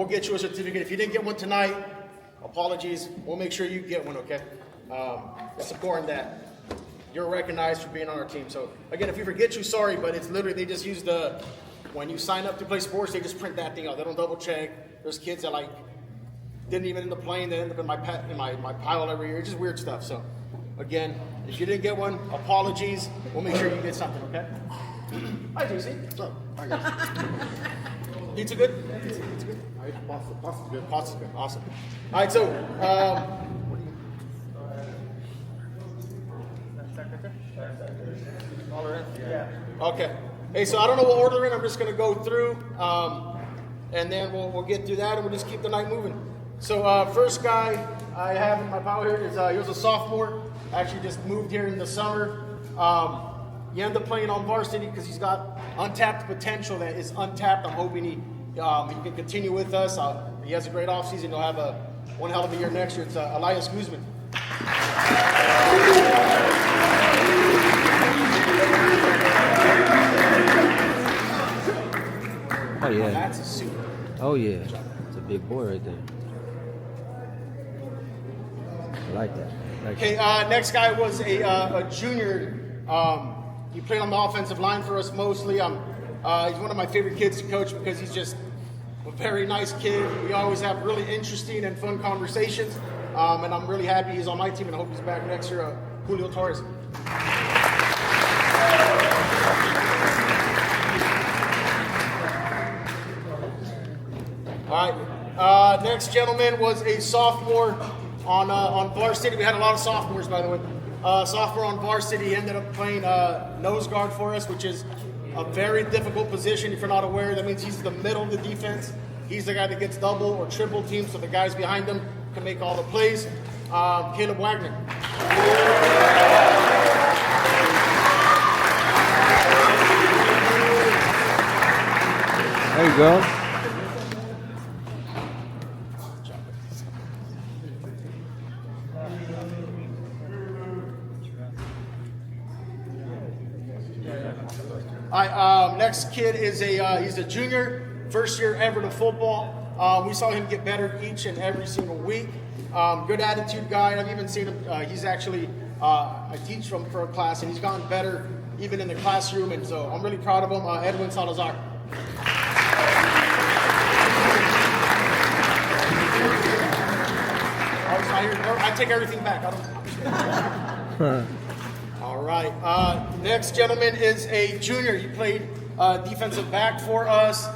we'll get you a certificate. If you didn't get one tonight, apologies. We'll make sure you get one, okay? It's important that you're recognized for being on our team. So, again, if we forget you, sorry, but it's literally, they just use when you sign up to play sports, they just print that thing out. They don't double check. There's kids that, didn't even end up playing. They end up in my pile every year. It's just weird stuff. So, again, if you didn't get one, apologies. We'll make sure you get something, okay? Hi, JC. What's up? How are you? Pizza good? Pizza good? Pasta's good. Pasta's good. Awesome. All right, so, okay. Hey, so I don't know what order they're in. I'm just going to go through, and then we'll get through that, and we'll just keep the night moving. So, first guy I have in my pile here is he was a sophomore. Actually, just moved here in the summer. He ended up playing on varsity because he's got untapped potential that is untapped. I'm hoping he can continue with us. He has a great offseason. He'll have one hell of a year next year. It's Elias Guzman. Oh, yeah. That's a suit. Oh, yeah. It's a big boy right there. I like that. Okay, next guy was a junior. He played on the offensive line for us mostly. He's one of my favorite kids to coach because he's just a very nice kid. We always have really interesting and fun conversations. And I'm really happy he's on my team, and I hope he's back next year. Julio Torres. All right. Next gentleman was a sophomore on varsity. We had a lot of sophomores, by the way. Sophomore on varsity, he ended up playing nose guard for us, which is a very difficult position. If you're not aware, that means he's the middle of the defense. He's the guy that gets double or triple teamed, so the guys behind him can make all the plays. Caleb Wagner. There you go. All right, next kid is he's a junior, first year ever to football. We saw him get better each and every single week. Good attitude guy. I've even seen him. He's actually I teach for a class, and he's gotten better even in the classroom. And so I'm really proud of him. Edwin Salazar. I take everything back. I don't. All right. Next gentleman is a junior. He played defensive back for us.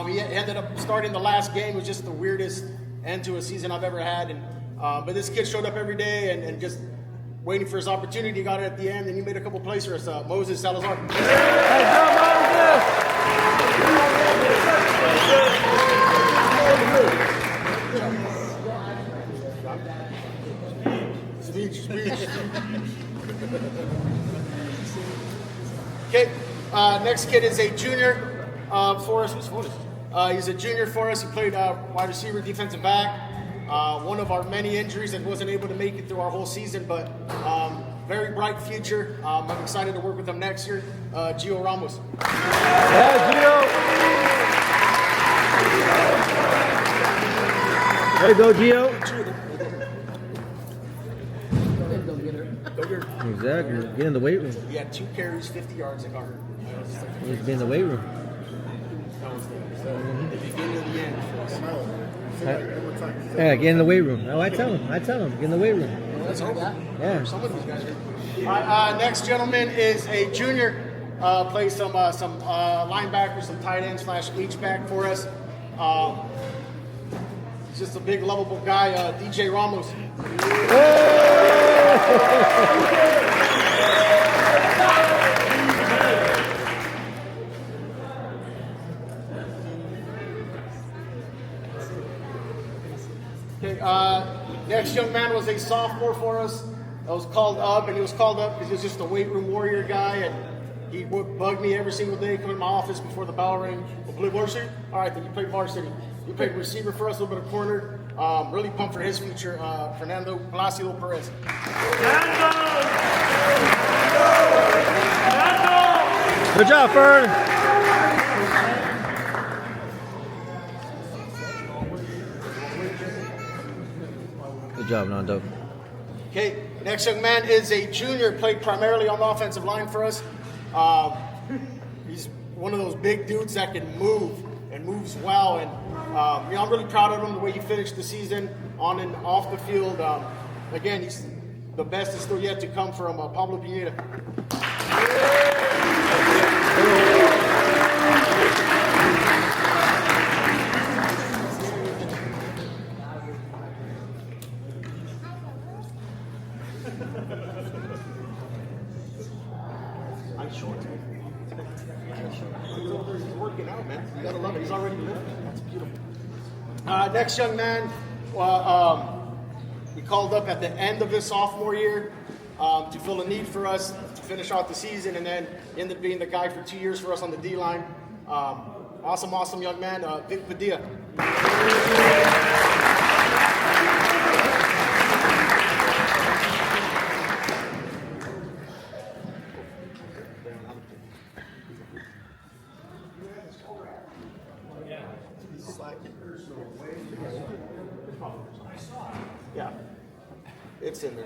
He ended up starting the last game. It was just the weirdest end to a season I've ever had. And but this kid showed up every day and just waiting for his opportunity. He got it at the end, and he made a couple plays for us. Moses Salazar. Speech. Okay, next kid is a junior for us. He's a junior for us. He played wide receiver, defensive back. One of our many injuries and wasn't able to make it through our whole season, but very bright future. I'm excited to work with him next year. Gio Ramos. Yeah, Gio. There you go, Gio. Exactly. Get in the weight room. He had 2 carries, 50 yards, and got hurt. He's been in the weight room. That was the beginning of the end. Yeah, get in the weight room. No, I tell him, get in the weight room. Let's hope that. Yeah. Some of these guys are. Next gentleman is a junior. Plays some linebacker, some tight end / H-back for us. He's just a big, lovable guy. DJ Ramos. Okay, next young man was a sophomore for us. That was called up, and he was called up because he was just a weight room warrior guy, and he would bug me every single day, come in my office before the bell rang. We'll play varsity? All right, then you play varsity. You played receiver for us, a little bit of corner. Really pumped for his future. Fernando Palacio Perez. Good job, Fern. Good job, Nando. Okay, next young man is a junior, played primarily on the offensive line for us. He's one of those big dudes that can move and moves well. And I'm really proud of him, the way he finished the season on and off the field. Again, he's the best is still yet to come from Pablo Pineda. I'm short. He's working out, man. You gotta love it. He's already lifting. That's beautiful. Next young man, we called up at the end of his sophomore year to fill a need for us to finish out the season, and then ended up being the guy for 2 years for us on the D-line. Awesome young man, Vic Padilla. Yeah, it's in there.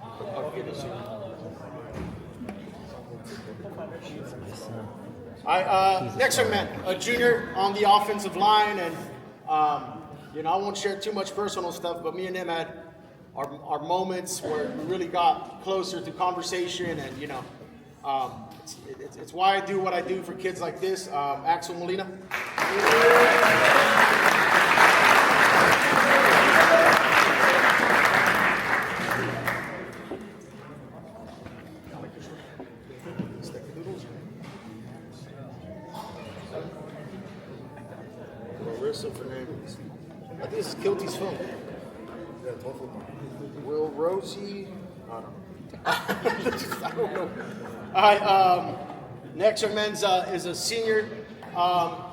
I'll get it soon. Next young man, a junior on the offensive line, and I won't share too much personal stuff, but me and him had our moments where we really got closer to conversation, and it's why I do what I do for kids like this. Axel Molina. I think this is Kilty's phone. Will Rosie? I don't know. All right. Next young man is a senior.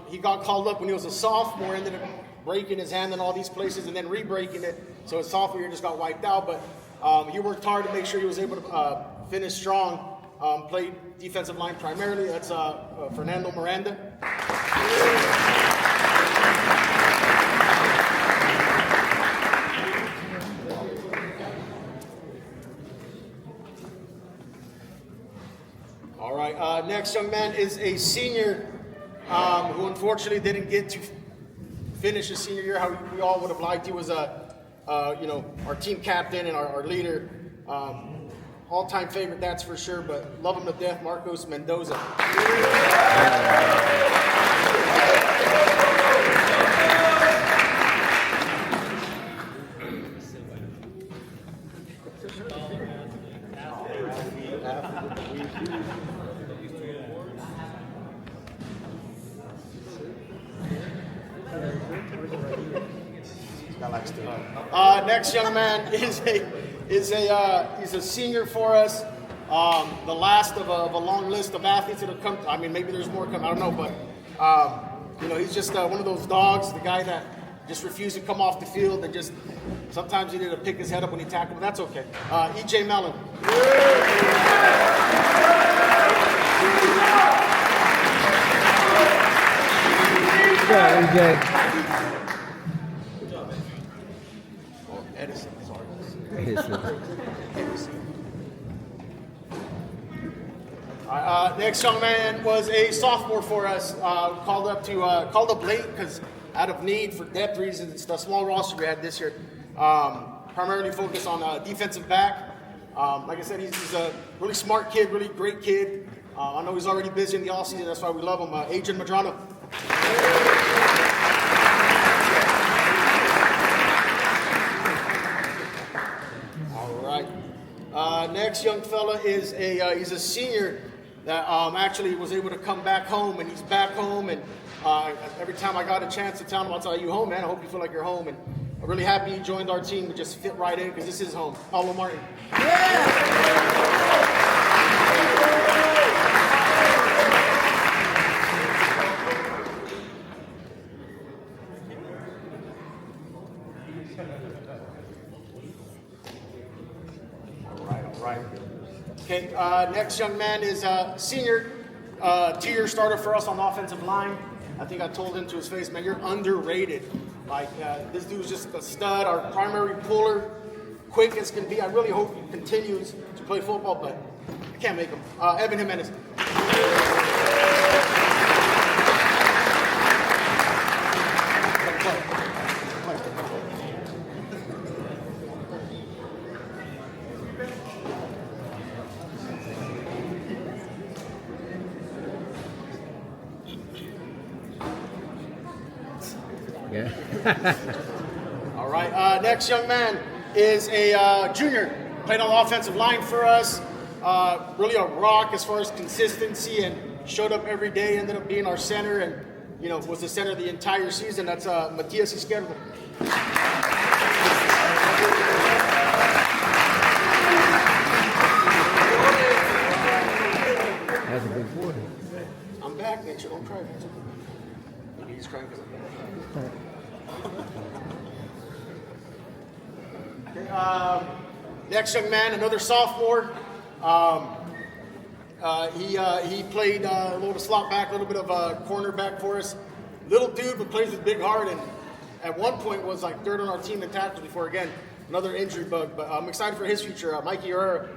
He got called up when he was a sophomore, ended up breaking his hand in all these places and then re-breaking it. So his sophomore year just got wiped out. But he worked hard to make sure he was able to finish strong. Played defensive line primarily. That's Fernando Miranda. All right. Next young man is a senior who unfortunately didn't get to finish his senior year how we all would have liked. He was our team captain and our leader. All-time favorite, that's for sure, but love him to death, Marcos Mendoza. Next young man is he's a senior for us. The last of a long list of athletes that have come. I mean, maybe there's more coming. I don't know, but he's just one of those dogs. The guy that just refused to come off the field and just sometimes he needed to pick his head up when he tackled. But that's okay. EJ Mellon. Yeah, EJ. Edison. Sorry. Next young man was a sophomore for us. Called up late because out of need for depth reasons. It's the small roster we had this year. Primarily focused on defensive back. Like I said, he's a really smart kid, really great kid. I know he's already busy in the offseason. That's why we love him. Adrian Madrano. Next young fella is he's a senior that actually was able to come back home, and he's back home. And every time I got a chance to tell him, I'll tell you home, man. I hope you feel like you're home. And I'm really happy he joined our team. We just fit right in because this is home. Paulo Martin. Okay, next young man is a senior, 2-year starter for us on the offensive line. I think I told him to his face, man, you're underrated. Like, this dude's just a stud, our primary puller, quick as can be. I really hope he continues to play football, but I can't make him. Evan Jimenez. Yeah. All right, next young man is a junior. Played on the offensive line for us. Really a rock as far as consistency and showed up every day, ended up being our center and, was the center the entire season. That's Matias Izquierdo. That's a big boy. I'm back, Nature. Don't cry, man. Maybe he's crying because I'm back. Okay, next young man, another sophomore. He played a little bit of slot back, a little bit of a cornerback for us. Little dude, but plays with big heart, and at one point was like third on our team in tackles before, again, another injury bug. But I'm excited for his future. Mikey Herrera.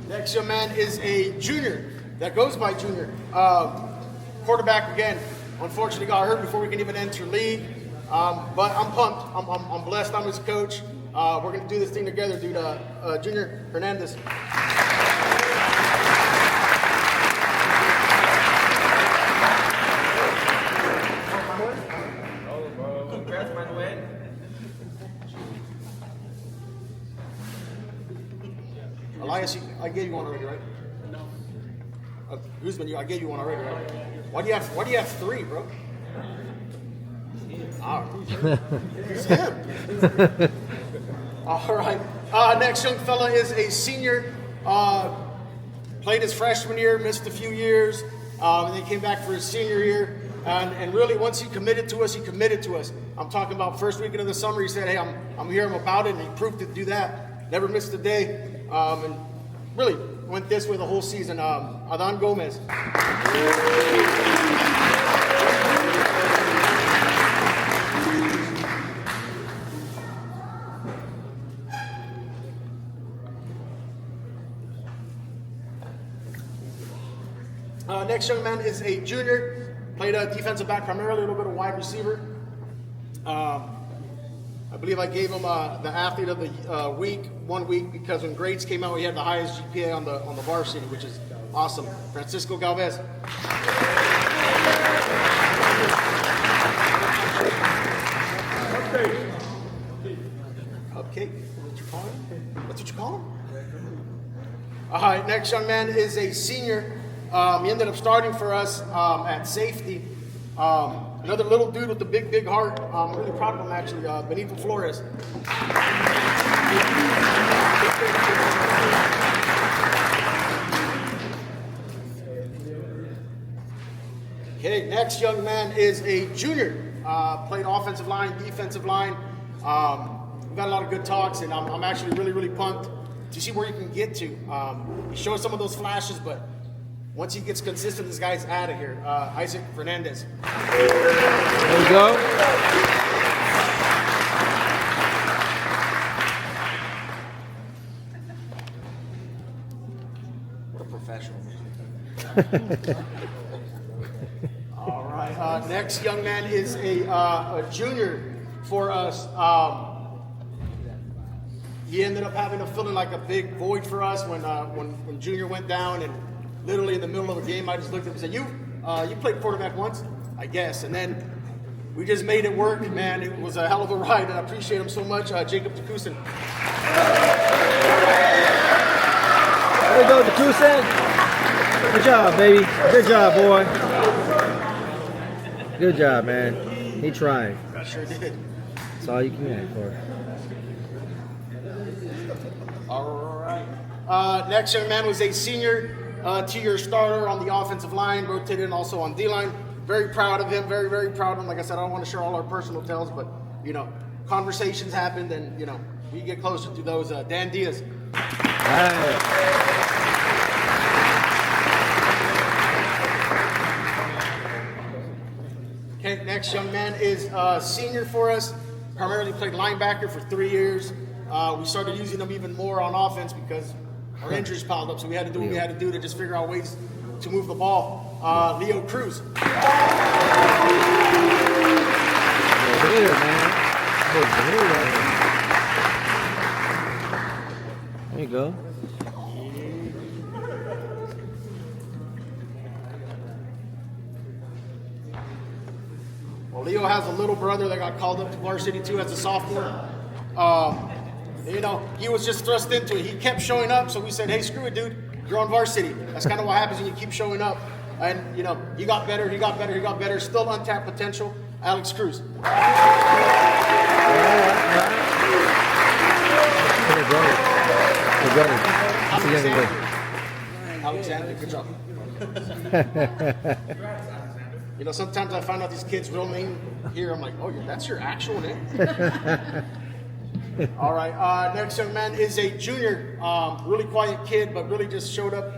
Next young man is a junior that goes by junior. Quarterback again. Unfortunately got hurt before we can even enter league. But I'm pumped. I'm blessed. I'm his coach. We're going to do this thing together, dude. Junior Hernandez. Congrats, Manuel. Elias, I gave you one already, right? No. Guzman, I gave you one already, right? Why do you have three, bro? It's him. All right. Next young fella is a senior. Played his freshman year, missed a few years, and then came back for his senior year. And really, once he committed to us, he committed to us. I'm talking about first weekend of the summer. He said, "Hey, I'm here. I'm about it," and he proved to do that. Never missed a day, and really went this way the whole season. Adan Gomez. Next young man is a junior. Played a defensive back primarily, a little bit of wide receiver. I believe I gave him the athlete of the week 1 week because when grades came out, he had the highest GPA on the varsity, which is awesome. Francisco Galvez. Cupcake. That's what you call him? All right, next young man is a senior. He ended up starting for us at safety. Another little dude with a big heart. I'm really proud of him, actually. Benito Flores. Okay, next young man is a junior. Played offensive line, defensive line. We've got a lot of good talks, and I'm actually really pumped to see where he can get to. He showed some of those flashes, but once he gets consistent, this guy's out of here. Isaac Fernandez. There we go. What a professional. All right. Next young man is a junior for us. He ended up having to fill in like a big void for us when Junior went down, and literally in the middle of a game, I just looked at him and said, "You played quarterback once, I guess." And then we just made it work, man. It was a hell of a ride, and I appreciate him so much. Jacob DeCusin. There we go, DeCusin. Good job, baby. Good job, boy. Good job, man. He tried. I sure did. That's all you can ask for. All right. Next young man was a senior, 2-year starter on the offensive line, rotated in also on D-line. Very proud of him, very proud of him. Like I said, I don't want to share all our personal tales, but, conversations happened, and, we get closer to those. Dan Diaz. All right. next young man is a senior for us. Primarily played linebacker for 3 years. We started using him even more on offense because our injuries piled up, so we had to do what we had to do to just figure out ways to move the ball. Leo Cruz. Here, man. There you go. Well, Leo has a little brother that got called up to varsity too as a sophomore. You know, he was just thrust into it. He kept showing up, so we said, hey, screw it, dude. You're on varsity. That's kind of what happens when you keep showing up. And, you know, he got better, he got better, he got better. Still untapped potential. Alex Cruz. Alexander, good job. You know, sometimes I find out these kids' real name here. I'm like, oh, yeah, that's your actual name? All right, next young man is a junior. Really quiet kid, but really just showed up.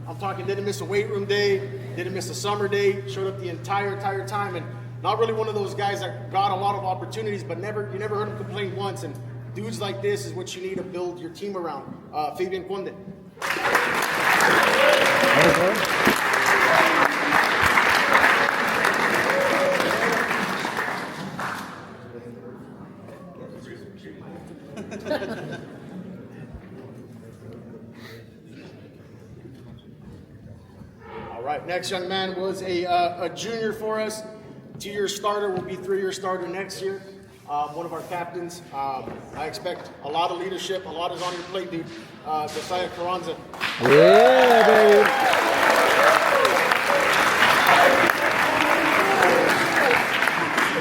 I'm talking, didn't miss a weight room day, didn't miss a summer day, showed up the entire time, and not really one of those guys that got a lot of opportunities, but you never heard him complain once. And dudes like this is what you need to build your team around. Fabian Conde. All right, next young man was a junior for us. 2-year starter, will be 3-year starter next year. One of our captains. I expect a lot of leadership. A lot is on your plate, dude. Josiah Carranza. Yeah, baby.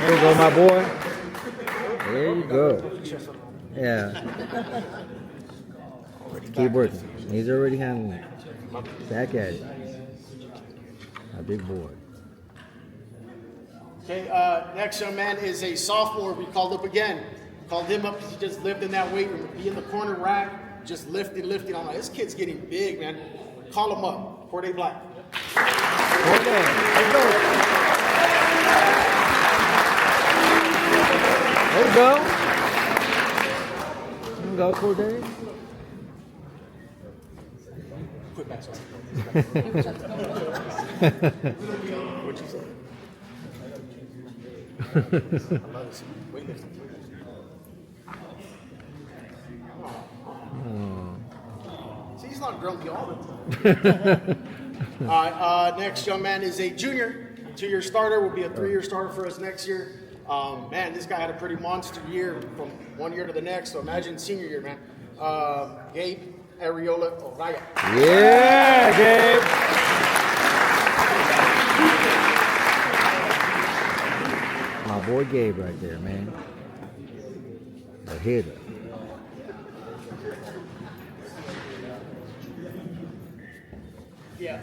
There you go, my boy. There you go. Yeah. Keep working. He's already handling it. Back at it. A big boy. Okay, next young man is a sophomore. We called up again. Called him up because he just lived in that weight room. Be in the corner rack, just lifting. I'm like, this kid's getting big, man. Call him up. Corday Black. Okay, let's go. Let's go. Let's go, Corday. Quit back, sorry. What'd you say? See, he's not grumpy all the time. All right, next young man is a junior. 2-year starter, will be a 3-year starter for us next year. Man, this guy had a pretty monster year from one year to the next, so imagine senior year, man. Gabe Ariola Oraya. Yeah, Gabe. My boy Gabe right there, man. The hitter. Yeah.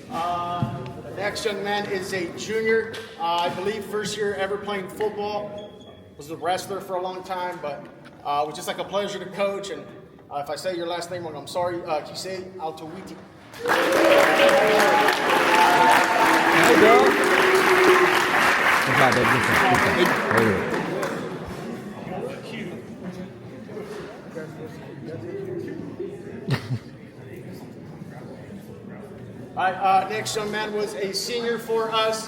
The next young man is a junior. I believe first year ever playing football. Was a wrestler for a long time, but it was just like a pleasure to coach. And if I say your last name wrong, I'm sorry. Kisei Altowiti. There you go. There you go. All right, next young man was a senior for us.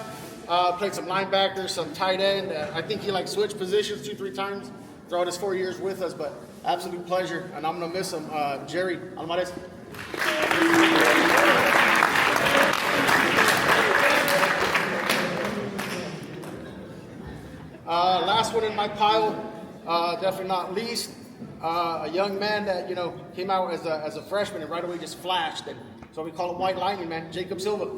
Played some linebacker, some tight end. I think he switched positions 2-3 times throughout his 4 years with us, but absolute pleasure, and I'm going to miss him. Jerry Alvarez. Last one in my pile, definitely not least, a young man that came out as a freshman and right away just flashed, and so we call him White Lightning, man. Jacob Silva.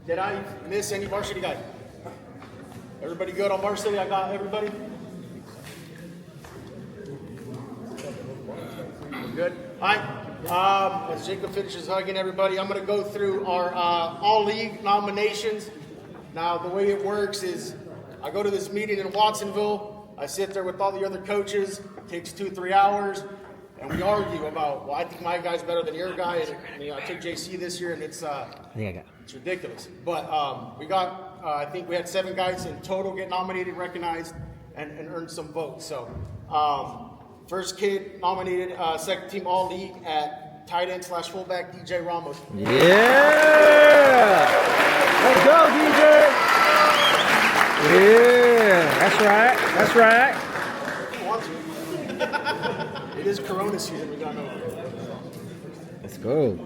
Did I miss any varsity guys? Everybody good on varsity? I got everybody? Good. All right. As Jacob finishes hugging everybody, I'm going to go through our all-league nominations. Now, the way it works is I go to this meeting in Watsonville. I sit there with all the other coaches. It takes 2-3 hours. And we argue about, well, I think my guy's better than your guy. And I took JC this year, and it's ridiculous. But we got, I think we had 7 guys in total get nominated, recognized, and earned some votes. So first kid nominated, second team all-league at tight end / fullback, DJ Ramos. Yeah! Let's go, DJ! Yeah, that's right. It is Corona season. We got no. Let's go.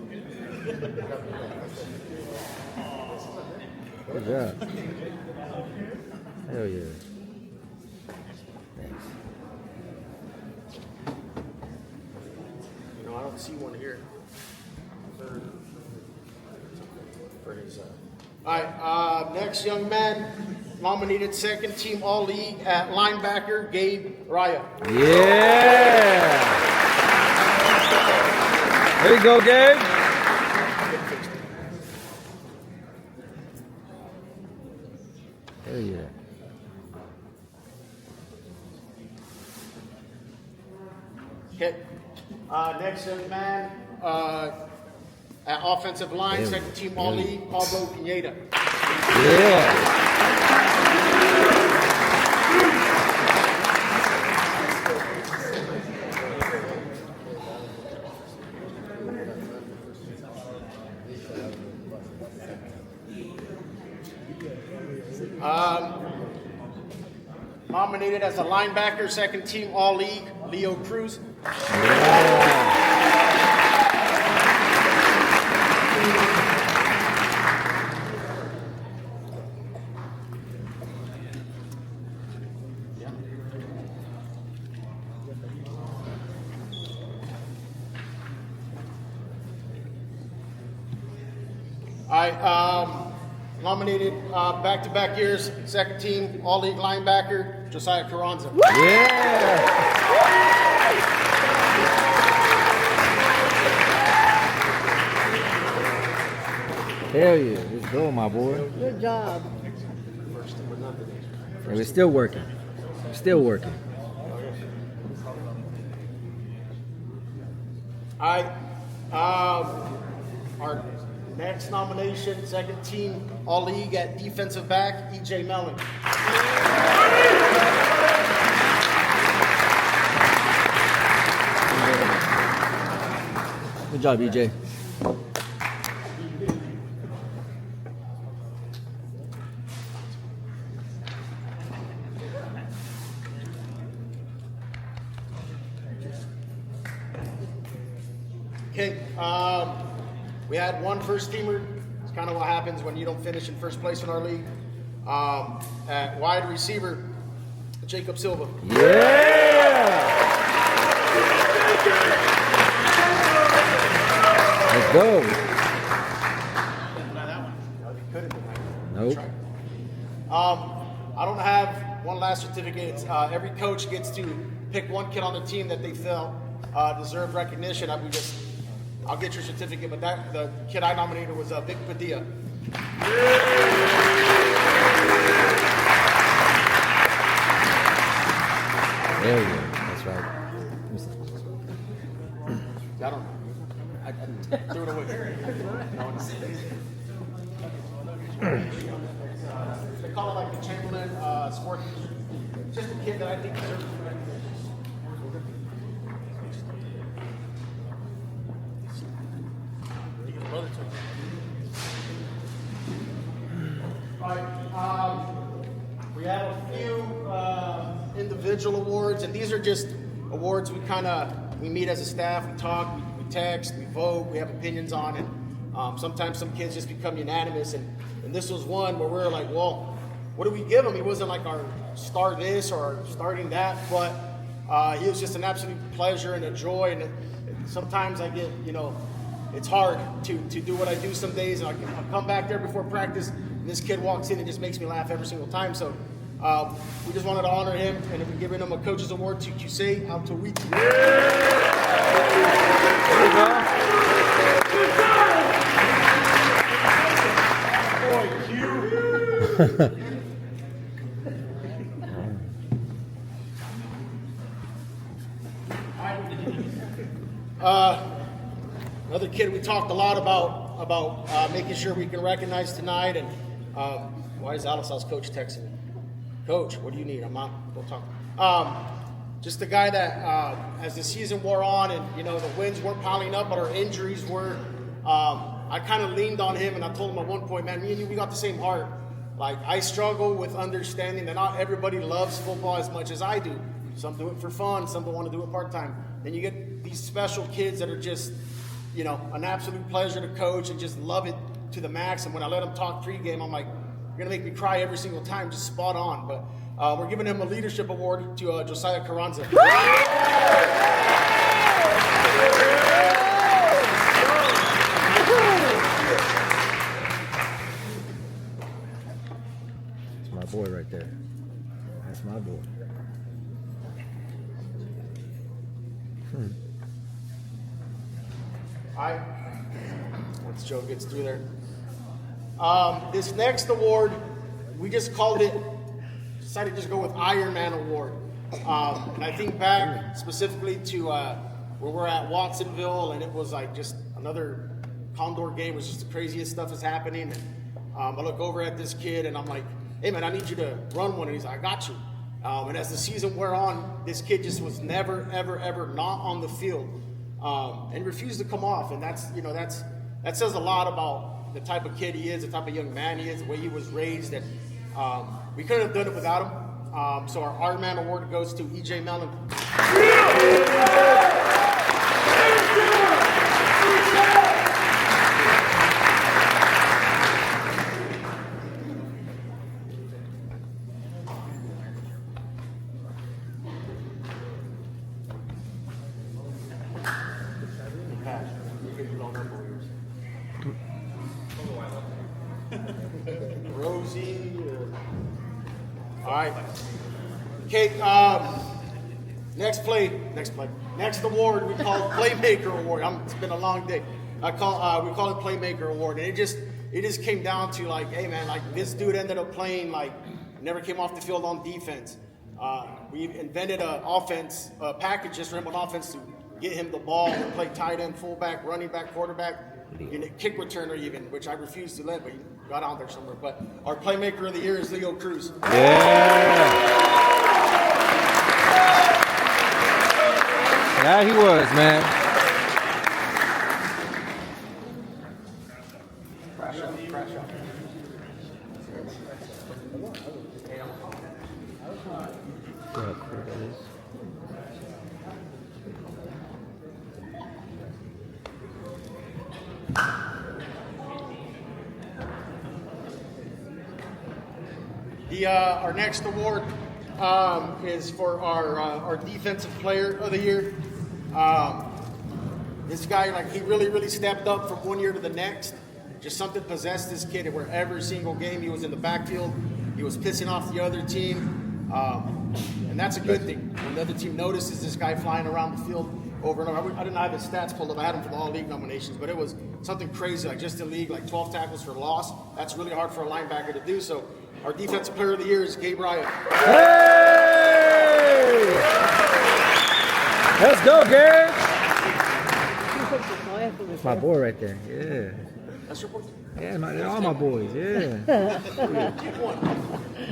Good job. Hell yeah. Thanks. I don't see one here. For his. All right. Next young man nominated second team all league at linebacker, Gabe Raya. Yeah. There you go, Gabe. Hell yeah. Okay. Next young man at offensive line, second team all league, Pablo Pineda. Yeah. Nominated as a linebacker, second team all league, Leo Cruz. Nominated back-to-back years, second team all-league linebacker, Josiah Carranza. Yeah. Hell yeah, let's go, my boy. Good job. And we're still working. Still working. All right. Our next nomination, second team all-league at defensive back, EJ Mellon. Good job, EJ. Okay, we had one first teamer. It's kind of what happens when you don't finish in first place in our league. At wide receiver, Jacob Silva. Yeah! Let's go. Nope. I don't have one last certificate. Every coach gets to pick one kid on the team that they felt deserved recognition. I'll get your certificate, but the kid I nominated was Vic Padilla. There you go. That's right. I don't know. I threw it away. They call it like the Chamberlain sport. Just a kid that I think deserves recognition. We have a few individual awards, and these are just awards we meet as a staff, we talk, we text, we vote, we have opinions on, and sometimes some kids just become unanimous, and this was one where we're like, well, what do we give him? He wasn't like our star this or our starting that, but he was just an absolute pleasure and a joy, and sometimes I get, it's hard to do what I do some days, and I'll come back there before practice, and this kid walks in and just makes me laugh every single time. So we just wanted to honor him, and we're giving him a coach's award to QC out to week. Another kid we talked a lot about making sure we can recognize tonight. And why is Alison's coach texting me? Coach, what do you need? I'm not. Don't talk. Just the guy that, as the season wore on, and the wins weren't piling up, but our injuries were. I kind of leaned on him, and I told him at one point, man, me and you, we got the same heart. Like, I struggle with understanding that not everybody loves football as much as I do. Some do it for fun, some don't want to do it part-time. Then you get these special kids that are just, an absolute pleasure to coach and just love it to the max. And when I let them talk pregame, I'm like, you're going to make me cry every single time, just spot on. But we're giving him a leadership award to Josiah Carranza. It's my boy right there. That's my boy. All right. Once Joe gets through there. This next award, we just called it, decided to just go with Iron Man Award. And I think back specifically to where we're at Watsonville, and it was like just another Condor game. It was just the craziest stuff is happening. And I look over at this kid, and I'm like, hey, man, I need you to run one. And he's like, I got you. And as the season wore on, this kid just was never, ever, ever not on the field and refused to come off. And that says a lot about the type of kid he is, the type of young man he is, the way he was raised. And we couldn't have done it without him. So our Iron Man Award goes to E.J. Mellon. Rosie. All right. Okay. Next award we call Playmaker Award. It's been a long day. We call it Playmaker Award, and it just came down to like, hey man, like this dude ended up playing like never came off the field on defense. We invented an offense package just for him on offense to get him the ball and play tight end, fullback, running back, quarterback. Kick returner even, which I refuse to let, but he got out there somewhere. But our Playmaker of the Year is Leo Cruz. Yeah, he was, man. Crash out. Our next award is for our Defensive Player of the Year. This guy, like, he really, really stepped up from one year to the next. Just something possessed this kid where every single game he was in the backfield. He was pissing off the other team. And that's a good thing. When the other team notices this guy flying around the field over and over. I didn't have his stats pulled up. I had him for the all-league nominations, but it was something crazy, like just in league, like 12 tackles for loss. That's really hard for a linebacker to do. So our Defensive Player of the Year is Gabe Ryan. Hey! Let's go, Gabe! That's my boy right there. Yeah. That's your boy? Yeah, they're all my boys. Yeah. I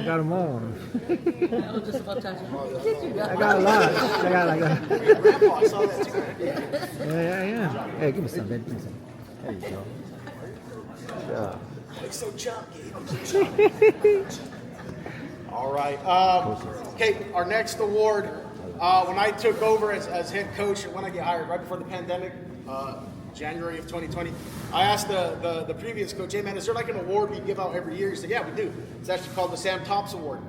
got them all. I got a lot. I got. Your grandpa, I saw that too. Yeah. Hey, give me some, baby. Give me some. There you go. Yeah. Like so chunky. All right. Okay, our next award. When I took over as head coach, and when I get hired, right before the pandemic, January of 2020, I asked the previous coach, hey man, is there like an award we give out every year? He said, yeah, we do. It's actually called the Sam Tops Award.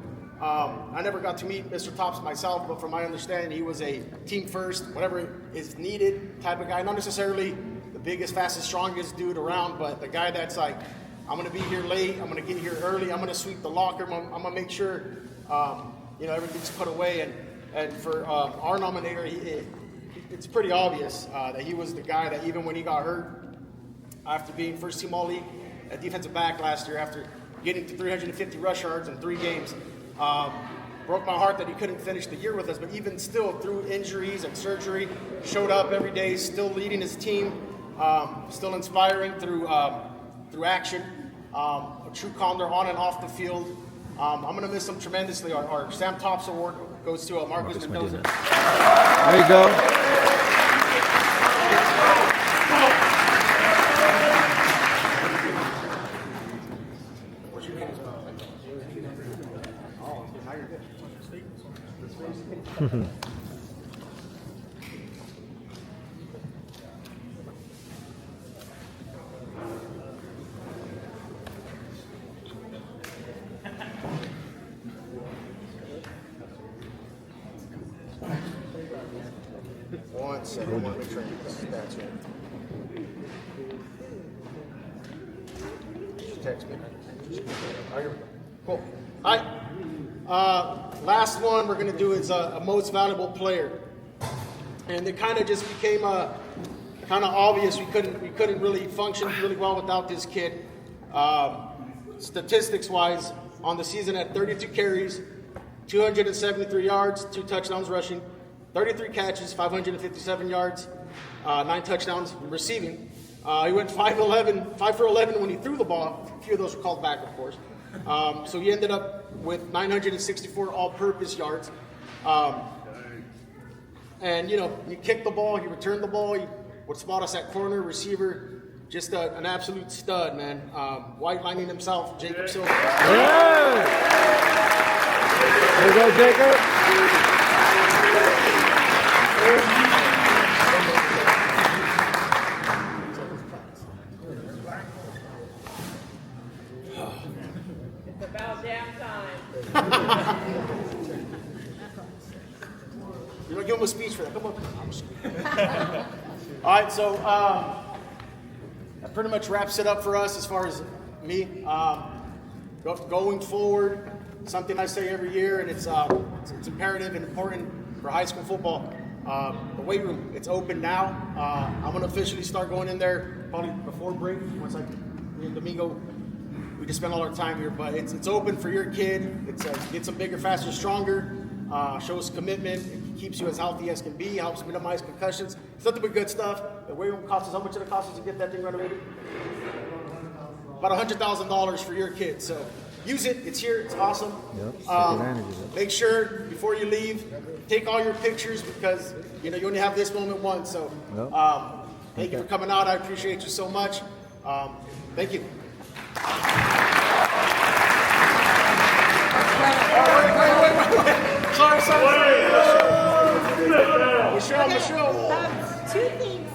I never got to meet Mr. Tops myself, but from my understanding, he was a team first, whatever is needed type of guy. Not necessarily the biggest, fastest, strongest dude around, but the guy that's like, I'm going to be here late, I'm going to get here early, I'm going to sweep the locker, I'm going to make sure everything's put away. And for our nominator, it's pretty obvious that he was the guy that even when he got hurt, after being first team all-league at defensive back last year, after getting to 350 rush yards in 3 games, broke my heart that he couldn't finish the year with us, but even still through injuries and surgery, showed up every day, still leading his team. still inspiring through action. A true Condor on and off the field. I'm going to miss him tremendously. Our Sam Tops Award goes to Marcus Mendoza. There you go. One second, I want to make sure I get the stats right. Just text me. All right, here we go. Cool. All right. Last one we're going to do is a most valuable player. And it kind of just became kind of obvious we couldn't really function really well without this kid. Statistics-wise, on the season at 32 carries, 273 yards, 2 touchdowns rushing, 33 catches, 557 yards, 9 touchdowns receiving. He went 5 for 11 when he threw the ball. A few of those were called back, of course. So he ended up with 964 all-purpose yards. And, you kick the ball, he returned the ball, he would spot us at corner, receiver, just an absolute stud, man. White lining himself, Jacob Silver. Yeah. There you go, Jacob. It's about damn time. You're going to give him a speech for that. Come on. All right, so that pretty much wraps it up for us as far as me. Going forward, something I say every year, and it's imperative and important for high school football. The weight room, it's open now. I'm going to officially start going in there probably before break. Once me and Domingo, we just spend all our time here, but it's open for your kid. It's gets them bigger, faster, stronger. Shows commitment. It keeps you as healthy as can be. Helps minimize concussions. It's nothing but good stuff. The weight room costs us, how much did it cost us to get that thing renovated? About $100,000 for your kid. So use it. It's here. It's awesome. Yep, take advantage of it. Make sure before you leave, take all your pictures because you only have this moment once. So thank you for coming out. I appreciate you so much. Thank you. Sorry. Michelle. Two things.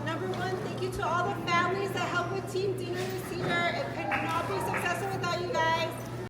Number one, thank you to all the families that helped with team dinner this year. It could not be successful without you guys.